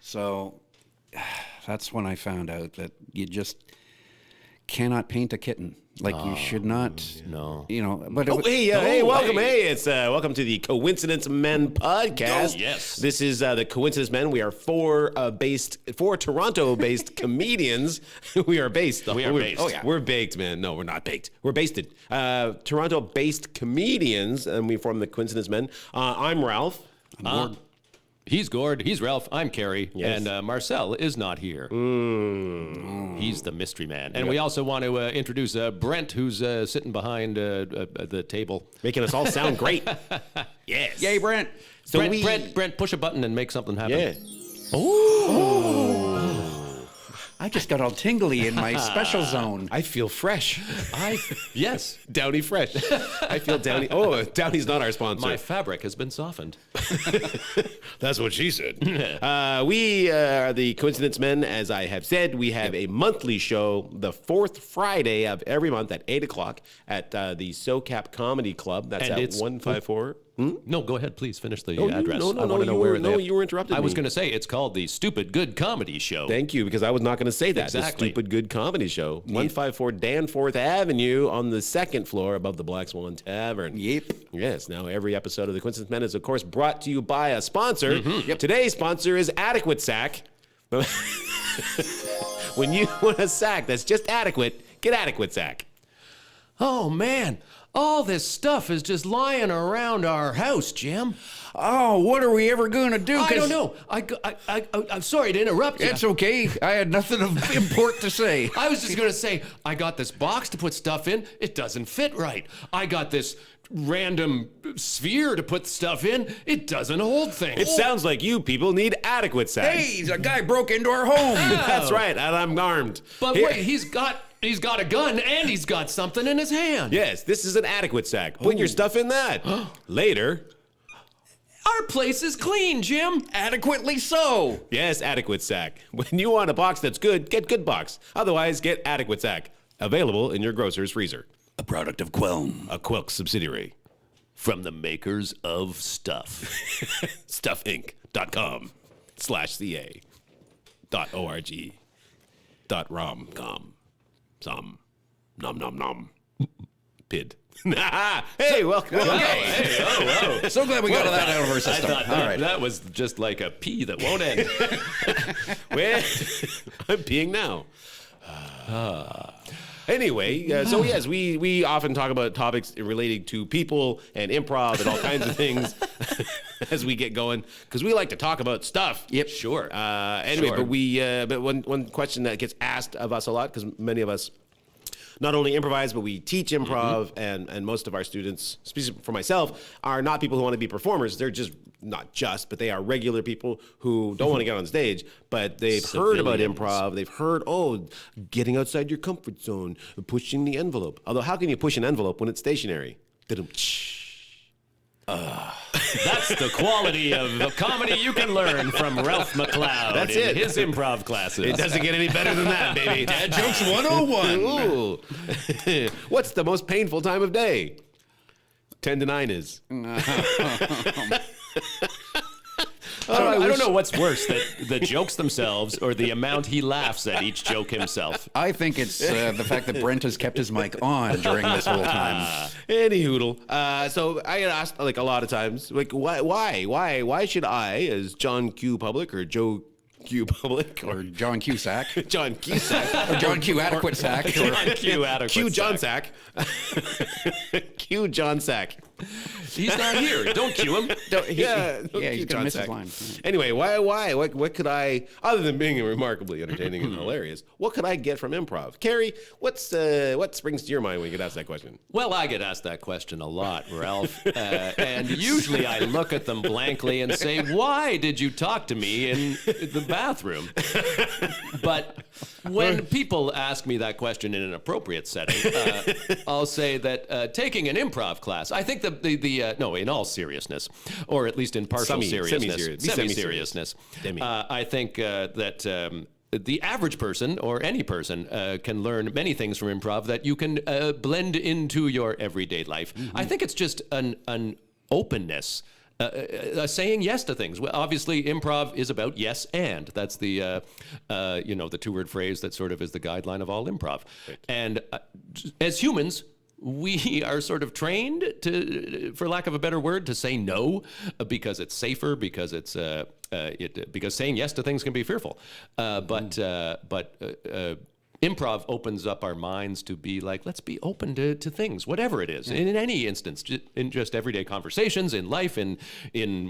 So that's when I found out that you just cannot paint a kitten. Like you should not. No. You know. But hey, welcome. Hey, it's welcome to the Coincidence Men podcast. Oh, yes. This is the Coincidence Men. We are four Toronto-based comedians. We are based. We are based. Oh yeah, we're baked, man. No, we're not baked. We're basted. Toronto-based comedians, and we form the Coincidence Men. I'm Ralph. I'm Gord. He's Gord, he's Ralph, I'm Carrie, Yes. and Marcel is not here. He's the mystery man. And we also want to introduce Brent, who's sitting behind the table. Making us all sound great. Yes. Yay, Brent. So Brent, push a button and make something happen. Yeah. I just got all tingly in my special zone. I feel fresh. Yes. Downy fresh. I feel Downy. Oh, Downy's not our sponsor. My fabric has been softened. That's what she said. We are the Coincidence Men. As I have said, we have a monthly show the fourth Friday of every month at 8 o'clock at the SoCap Comedy Club. That's And at it's- 154. No, go ahead, please finish the No, address. no, I want to know you where were- they no, you were interrupting I was me. going to say it's called the Stupid Good Comedy Show. Thank you, because I was not going to say that. Exactly. The Stupid Good Comedy Show. 154 Danforth Avenue on the second floor above the Black Swan Tavern. Yep. Yes, now every episode of the Coincidence Men is, of course, brought to you by a sponsor. Today's sponsor is Adequate Sack. When you want a sack that's just adequate, get Adequate Sack. Oh, man. All this stuff is just lying around our house, Jim. Oh, what are we ever going to do? I don't know. I'm sorry to interrupt you. It's okay. I had nothing of import to say. I was just going to say, I got this box to put stuff in. It doesn't fit right. I got this random sphere to put stuff in. It doesn't hold things. It sounds like you people need Adequate Sack. Hey, a guy broke into our home. That's right, and I'm armed. But Here- wait, he's got a gun and he's got something in his hand. Yes, this is an Adequate Sack. Put your stuff in that. Later. Our place is clean, Jim. Adequately so. Yes, Adequate Sack. When you want a box that's good, get Good Box. Otherwise, get Adequate Sack. Available in your grocer's freezer. A product of Quelm. A Quilk subsidiary. From the makers of stuff. stuffinc.com/ca.org.rom.com. Som. Nom nom nom. Pid. Hey, welcome. Hey, So glad we got that out of our I system. thought All right. that was just like a pee that won't end. Well, I'm peeing now. Anyway, so yes, we often talk about topics relating to people and improv and all kinds of things as we get going, because we like to talk about stuff. Yep. Sure. Anyway, Sure. but one question that gets asked of us a lot, because many of us not only improvise, but we teach improv, and most of our students, especially for myself, are not people who want to be performers. They're just, not just, but they are regular people who don't want to get on stage, but they've heard about Civilians. improv. They've heard, getting outside your comfort zone, pushing the envelope. Although, how can you push an envelope when it's stationary? That's the quality of comedy you can learn from Ralph McLeod That's in it. his improv classes. It doesn't get any better than that, baby. Dad Jokes 101. Ooh. What's the most painful time of day? 10 to 9 is. I don't know what's worse, the jokes themselves or the amount he laughs at each joke himself. I think it's the fact that Brent has kept his mic on during this whole time. Any hoodle. So I get asked like a lot of times, like, why should I, as John Q. Public or Joe Q. Public Or John Cusack. John Cusack, Or John Q. Adequate Sack. John Q. Adequate Q. John Sack. Sack, Q. John Sack. He's not here. Don't cue him. Yeah, he's gonna miss his line. Anyway, why? What could I, other than being remarkably entertaining and hilarious, what could I get from improv? Carrie, what springs to your mind when you get asked that question? Well, I get asked that question a lot, Ralph. And usually I look at them blankly and say, why did you talk to me in the bathroom? But when people ask me that question in an appropriate setting, I'll say that taking an improv class, I think no, in all seriousness, or at least in partial seriousness, semi-seriousness, I think that the average person or any person can learn many things from improv that you can blend into your everyday life. I think it's just an openness saying yes to things. Well, obviously, improv is about yes and. That's the the 2-word phrase that sort of is the guideline of all improv. Right. And as humans, we are sort of trained to, for lack of a better word, to say no because it's safer, because it's because saying yes to things can be fearful. But improv opens up our minds to be like, let's be open to things, whatever it is, in any instance, in just everyday conversations, in life, in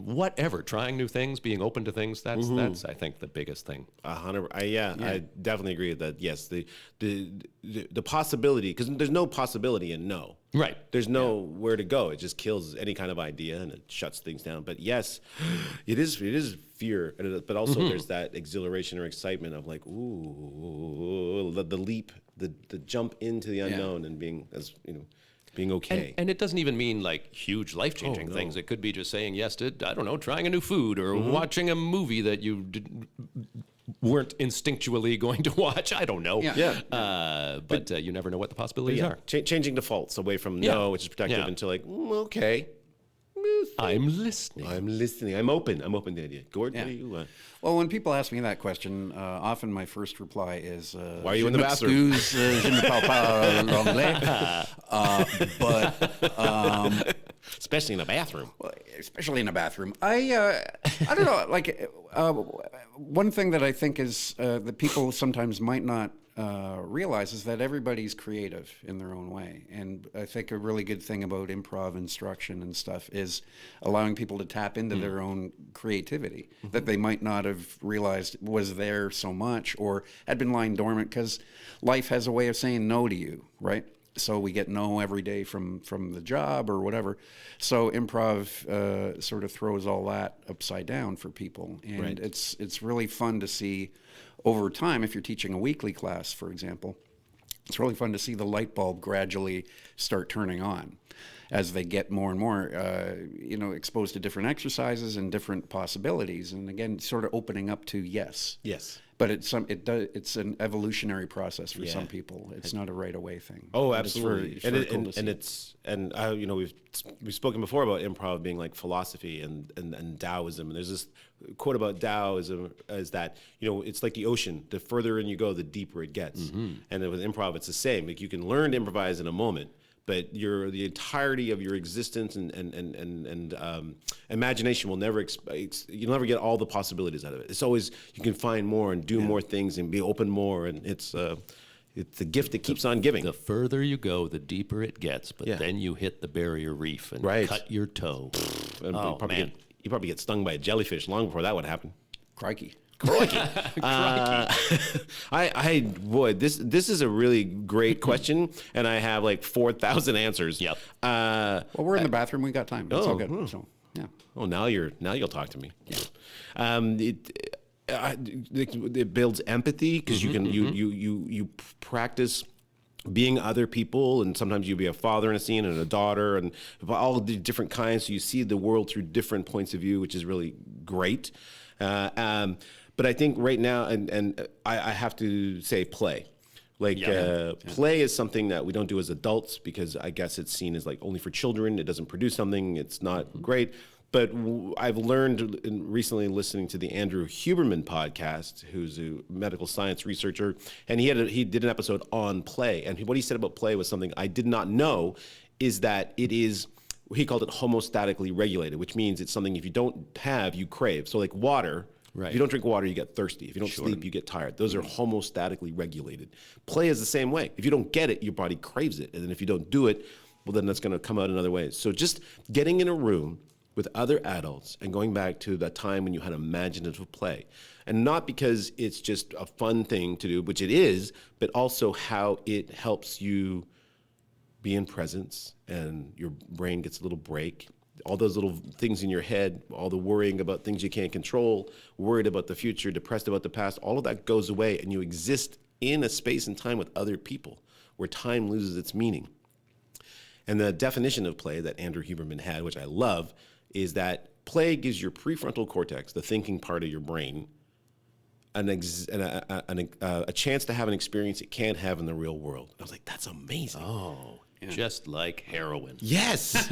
whatever, trying new things, being open to things. That's I think the biggest thing. 100. I definitely agree with that. Yes, the possibility, because there's no possibility in no. Right. There's nowhere to go. It just kills any kind of idea and it shuts things down. But yes, it is fear, but also there's that exhilaration or excitement of like, ooh, the leap, the jump into the unknown and being okay. And it doesn't even mean like huge life-changing things. It could be just saying yes to, I don't know, trying a new food or watching a movie that you weren't instinctually going to watch. I don't know. But you never know what the possibilities are. Changing defaults away from no, which is protective, into like, okay. I'm listening. I'm open to the idea. Gord, what do you Well, when people ask me that question, often my first reply is, why are you in the bathroom? Je ne parle pas l'anglais. Especially in a bathroom. Well, especially in a bathroom. I don't know. Like one thing that I think is that people sometimes might not realize is that everybody's creative in their own way. And I think a really good thing about improv instruction and stuff is allowing people to tap into their own creativity that they might not have realized was there so much or had been lying dormant, because life has a way of saying no to you, right? So we get no every day from the job or whatever. So improv sort of throws all that upside down for people. And it's really fun to see over time, if you're teaching a weekly class, for example, it's really fun to see the light bulb gradually start turning on as they get more and more, exposed to different exercises and different possibilities. And again, sort of opening up to yes. But it's an evolutionary process for some people. It's not a right away thing. Oh, absolutely. We've spoken before about improv being like philosophy and Taoism. And there's this quote about Taoism is that, it's like the ocean. The further in you go, the deeper it gets. And with improv, it's the same. Like you can learn to improvise in a moment, but the entirety of your existence and imagination will never you'll never get all the possibilities out of it. It's always, you can find more and do more things and be open more, and it's a gift that keeps on giving. The further you go, the deeper it gets, but then you hit the barrier reef and cut your toe. You probably get stung by a jellyfish long before that would happen. Crikey. I would. This is a really great question, and I have like 4,000 answers. Yep. Well, we're in the bathroom. We got time. It's all good. So, yeah. Oh, now you'll talk to me. It builds empathy because you practice being other people, and sometimes you'll be a father in a scene and a daughter and all the different kinds. So you see the world through different points of view, which is really great. But I think right now, and I have to say play. Play is something that we don't do as adults because I guess it's seen as like only for children. It doesn't produce something. It's not great. But I've learned recently listening to the Andrew Huberman podcast, who's a medical science researcher, and he did an episode on play. And what he said about play was something I did not know, is that it is, he called it homostatically regulated, which means it's something if you don't have, you crave. So like water. Right. If you don't drink water, you get thirsty. If you don't sleep, you get tired. Those are homostatically regulated. Play is the same way. If you don't get it, your body craves it. And then if you don't do it, well, then that's going to come out in other ways. So just getting in a room with other adults and going back to that time when you had imaginative play. And not because it's just a fun thing to do, which it is, but also how it helps you be in presence and your brain gets a little break. All those little things in your head, all the worrying about things you can't control, worried about the future, depressed about the past, all of that goes away and you exist in a space and time with other people where time loses its meaning. And the definition of play that Andrew Huberman had, which I love, is that play gives your prefrontal cortex, the thinking part of your brain, a chance to have an experience it can't have in the real world. I was like, that's amazing. Oh, just like heroin. Yes,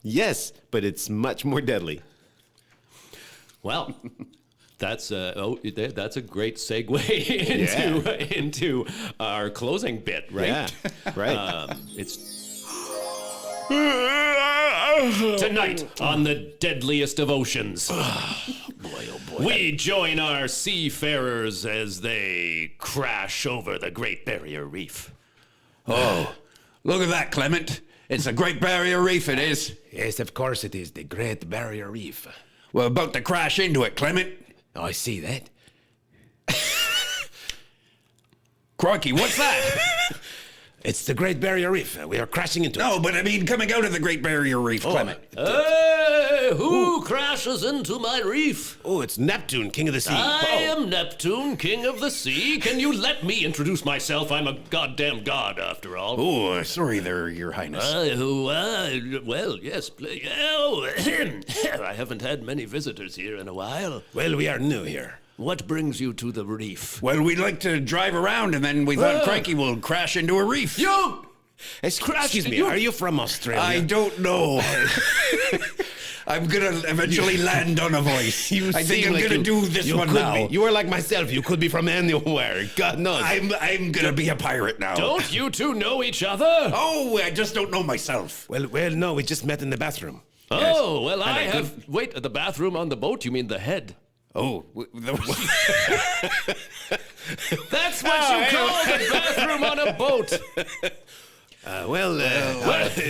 yes, but it's much more deadly. Well, that's a great segue into our closing bit, right? Yeah, right. It's tonight on the deadliest of oceans. Boy, oh boy. We join our seafarers as they crash over the Great Barrier Reef. Oh, look at that, Clement. It's a Great Barrier Reef, it is. Yes, of course it is, the Great Barrier Reef. We're about to crash into it, Clement. Oh, I see that. Crikey, what's that? It's the Great Barrier Reef. We are crashing into it. No, but I mean coming out of the Great Barrier Reef, Clement. Hey, who crashes into my reef? Oh, it's Neptune, king of the sea. I am Neptune, king of the sea. Can you let me introduce myself? I'm a goddamn god, after all. Oh, sorry there, Your Highness. Well, yes. Oh, I haven't had many visitors here in a while. Well, we are new here. What brings you to the reef? Well, we'd like to drive around, and then we thought, crikey, we'll crash into a reef. You! Excuse me, are you from Australia? I don't know. I'm gonna eventually land on a voice. I think I'm gonna do this one now. You are like myself. You could be from anywhere. God knows. I'm gonna be a pirate now. Don't you two know each other? Oh, I just don't know myself. Well, no, we just met in the bathroom. Oh, well, I have... Wait, the bathroom on the boat? You mean the head? Oh, That's what you call the bathroom on a boat.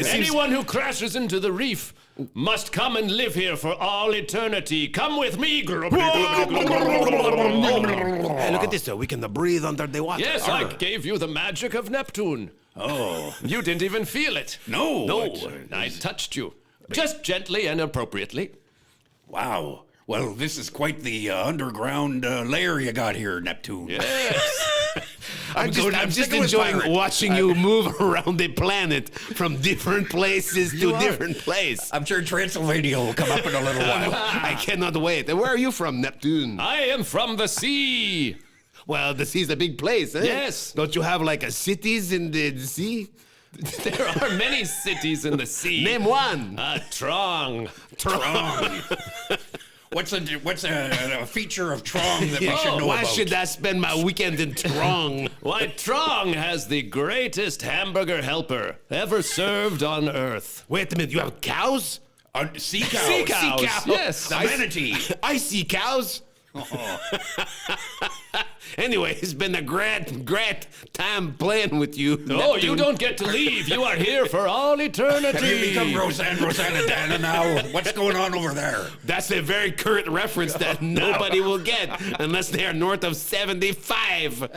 Anyone who crashes into the reef must come and live here for all eternity. Come with me. Hey, look at this, though. We can breathe under the water. Yes, I gave you the magic of Neptune. oh, You didn't even feel it. no. No, I touched you. Just gently and appropriately. Wow. Well, this is quite the underground lair you got here, Neptune. Yes. I'm just enjoying watching you move around the planet from different places to different place. I'm sure Transylvania will come up in a little while. I cannot wait. Where are you from, Neptune? I am from the sea. Well, the sea's a big place, eh? Yes. Don't you have like cities in the sea? There are many cities in the sea. Name one. Trong. What's a feature of Trong that we should know Why about? should I spend my weekend in Trong? Why, Trong has the greatest hamburger helper ever served on Earth. Wait a minute, you have cows? Sea cows. Sea cows. cow. Yes. The manatee. I see cows. Anyway, it's been a great time playing with you. No, Neptune. you don't get to leave. You are here for all eternity. Have you become Rosanna Dana now? What's going on over there? That's a very current reference that nobody will get unless they are north of 75.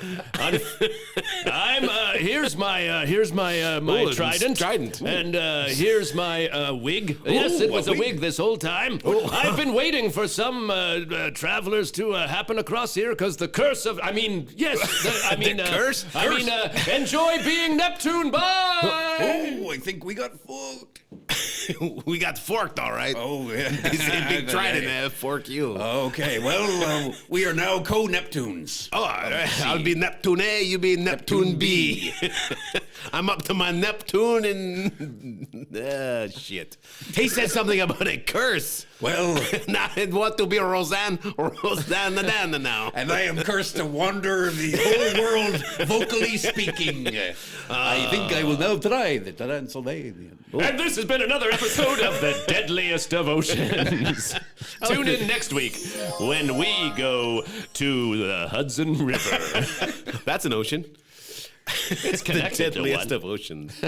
Here's my trident. Trident. And here's my wig. Yes, it was a wig this whole time. I've been waiting for some travelers to happen across here because the curse of, enjoy being Neptune. Bye. Oh, I think we got forked. We got forked, all right. Oh, yeah. He's a big trident, fork you. Okay, well, we are now co-Neptunes. Oh, I'll be Neptune A, you be Neptune B. I'm up to my Neptune and... shit. He said something about a curse. Well... Now I want to be Rosanna now. And I am cursed to wander the whole world vocally speaking. I think I will now try the Transylvanian. And this has been another episode of The Deadliest of Oceans. Tune in next week when we go to the Hudson River. That's an ocean. It's connected The deadliest to of oceans.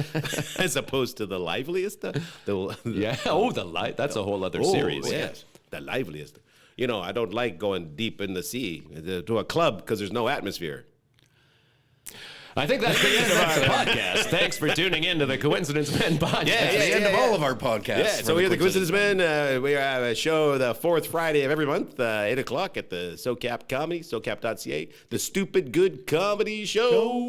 As opposed to the liveliest. Yeah. Oh, that's a whole other series. Yes. The liveliest. You know, I don't like going deep in the sea to a club because there's no atmosphere. I think that's the end of our podcast. Thanks for tuning in to the Coincidence Men podcast. That's the end of all of our podcasts. Yeah, so we're the Coincidence Men. We have a show the fourth Friday of every month, 8 o'clock at the SoCap Comedy, SoCap.ca, the Stupid Good Comedy Show.